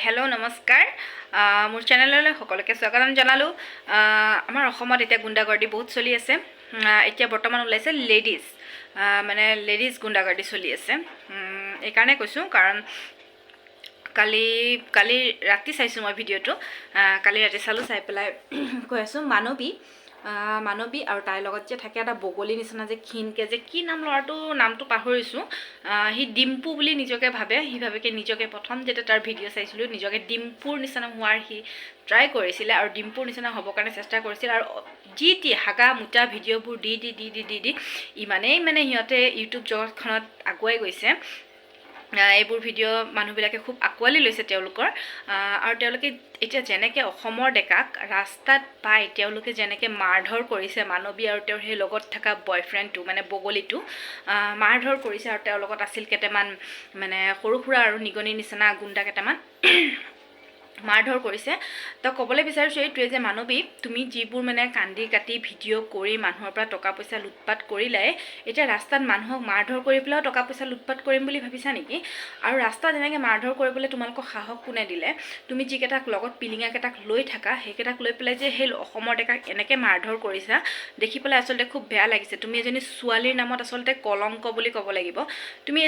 hello नमस्कार मोर चेनेलলৈ সকলোকে স্বাগতম জানালো আমাৰ অসমত এতিয়া গুন্ডাগৰ্দি বহুত চলি আছে এতিয়া বৰ্তমান ওলাইছে লেডিজ মানে লেডিজ গুন্ডাগৰ্দি চলি আছে এই কাৰণে কৈছো কাৰণ কালি ৰাতি চাইছো মই ভিডিওটো কালি ৰাতি চালো চাই পেলাই কৈ আছো মানবী আৰু তাইৰ লগত যে থাকে এটা বগলী নিচিনা যে ক্ষীণকে যে কি নাম লৰাটো নামটো পাহৰিছো হি ডিম্পু বুলি নিজকে ভাবে হি ভাবেকে নিজকে প্ৰথম যেটা তাৰ ভিডিও চাইছিলো নিজকে ডিম্পুৰ নিচিনা হোৱাৰ হি ট্ৰাই কৰিছিল আৰু ডিম্পুৰ নিচিনা হ'ব কাৰণে চেষ্টা কৰিছিল আৰু জি হাগা মুটা ভিডিওবোৰ দি ইমানেই মানে হিয়তে ইউটিউব জগতখনত আগুৱাই গৈছে এইবোৰ ভিডিও মানুহবিলাকে খুব আকোৱালি লৈছে তেওঁলোকৰ আৰু তেওঁলোকে এতিয়া যেনেকে অসমৰ ডেকাক ৰাস্তাত পাই তেওঁলোকে যেনেকে মাৰধৰ কৰিছে মানবী আৰু তেওঁৰ সেই লগত থকা বয়ফ্ৰেণ্ডটো মানে বগলীটো মাৰধৰ কৰিছে আৰু তেওঁৰ লগত আছিল কেইটামান মানে সৰু সুৰা আৰু নিগনি নিচিনা গুণ্ডা কেইটামান মাৰধৰ কৰিছে তো ক'বলৈ বিচাৰিছো এইটোৱে যে মানবী তুমি যিবোৰ মানে কান্দি কাটি ভিডিও কৰি মানুহৰ পৰা টকা পইচা লুটপাট কৰিলাই এতিয়া ৰাস্তাত মানুহক মাৰধৰ কৰি পেলাও টকা পইচা লুটপাট কৰিম বুলি ভাবিছা নেকি আৰু ৰাস্তাত এনেকৈ মাৰধৰ কৰিবলৈ তোমালোকক সাহস কোনে দিলে তুমি যিকেইটাক লগত পিলিঙা কেইটাক লৈ থাকা সেইকেইটাক লৈ পেলাই যে সেই অসমৰ ডেকাক এনেকৈ মাৰধৰ কৰিছা দেখি পেলাই আচলতে খুব বেয়া লাগিছে তুমি এজনী ছোৱালীৰ নামত আচলতে কলংক বুলি ক'ব লাগিব তুমি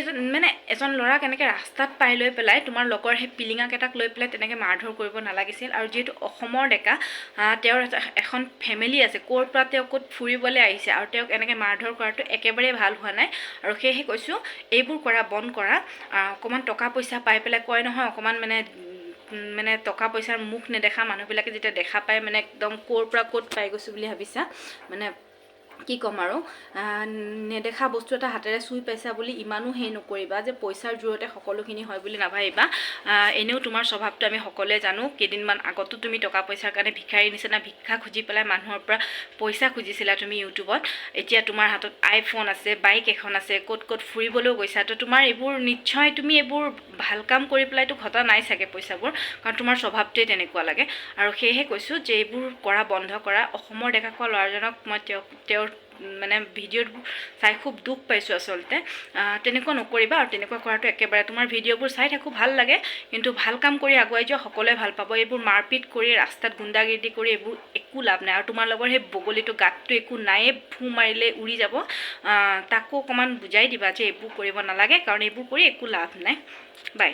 এজন ল'ৰাক এনেকৈ ৰাস্তাত পাই লৈ পেলাই তোমাৰ লগৰ সেই পিলিঙা কেইটাক লৈ পেলাই তেনেকৈ মাৰধৰ কৰিব নালাগিছিল আৰু যেটো অসমৰ ডেকা তেওঁৰ এখন ফ্যামিলি আছে কোৰ পৰা তেওঁ ক'ত ফুৰিবলৈ আহিছে আৰু তেওঁক এনেকৈ মাৰধৰ কৰাটো একেবাৰে ভাল হোৱা নাই আৰু সেয়েহে কৈছো এইবোৰ কৰা বন্ধ কৰা অকমান টকা পইচা পাই পেলাই কয় নহয় অকমান মানে টকা পইচাৰ মুখ নেদেখা মানুহবিলাকে যেতিয়া দেখা পায় মানে একদম কোৰ পৰা ক'ত পাই গৈছো বুলি ভাবিছা মানে কি কম আৰু নেদেখা বস্তু এটা হাতেৰে চুই পাইছা বুলি ইমানো হেই নকৰিবা যে পইচাৰ জোৰতে সকলোখিনি হয় বুলি নাভাবিবা এনেও তোমাৰ স্বভাৱটো আমি সকলোৱে জানো কেদিনমান আগতো তুমি টকা পইচাৰ কাৰণে ভিখাৰী নিচিনা ভিক্ষা খুজি পেলাই মানুহৰ পৰা পইচা খুজিছিলা তুমি ইউটিউবত এতিয়া তোমাৰ হাতত আইফোন আছে বাইক এখন আছে ক'ত ফুৰিবলৈ গৈছা তো তোমাৰ এইবোৰ নিশ্চয় তুমি এইবোৰ ভাল কাম কৰি পেলাইতো ঘটা নাই চাগে পইচাবোৰ কাৰণ তোমাৰ স্বভাৱটোৱে তেনেকুৱা লাগে আৰু সেয়েহে কৈছো যে এইবোৰ কৰা বন্ধ কৰা অসমৰ ডেকা কোৱা ল'ৰাজনক মই তেওঁৰ মানে ভিডিঅ' চাই খুব দুখ পাইছো আসলতে তেনেকুৱা নকৰিবা আৰু তেনেকুৱা কৰাটো একেবাৰে তোমাৰ ভিডিঅ'বোৰ চাই থাকো ভাল লাগে কিন্তু ভাল কাম কৰি আগুৱাই যোৱা সকলোৱে ভাল পাব এইবোৰ মাৰপিট কৰি ৰাস্তাত গুণ্ডাগিৰি কৰি এইবোৰ একো লাভ নাই আৰু তোমাৰ লগৰ সেই বগলীটো গাতটো একো নাইয়ে ফু মাৰিলে উৰি যাব তাকো অকমান বুজাই দিবা যে এইবোৰ কৰিব নালাগে কাৰণ এইবোৰ কৰি একো লাভ নাই বাই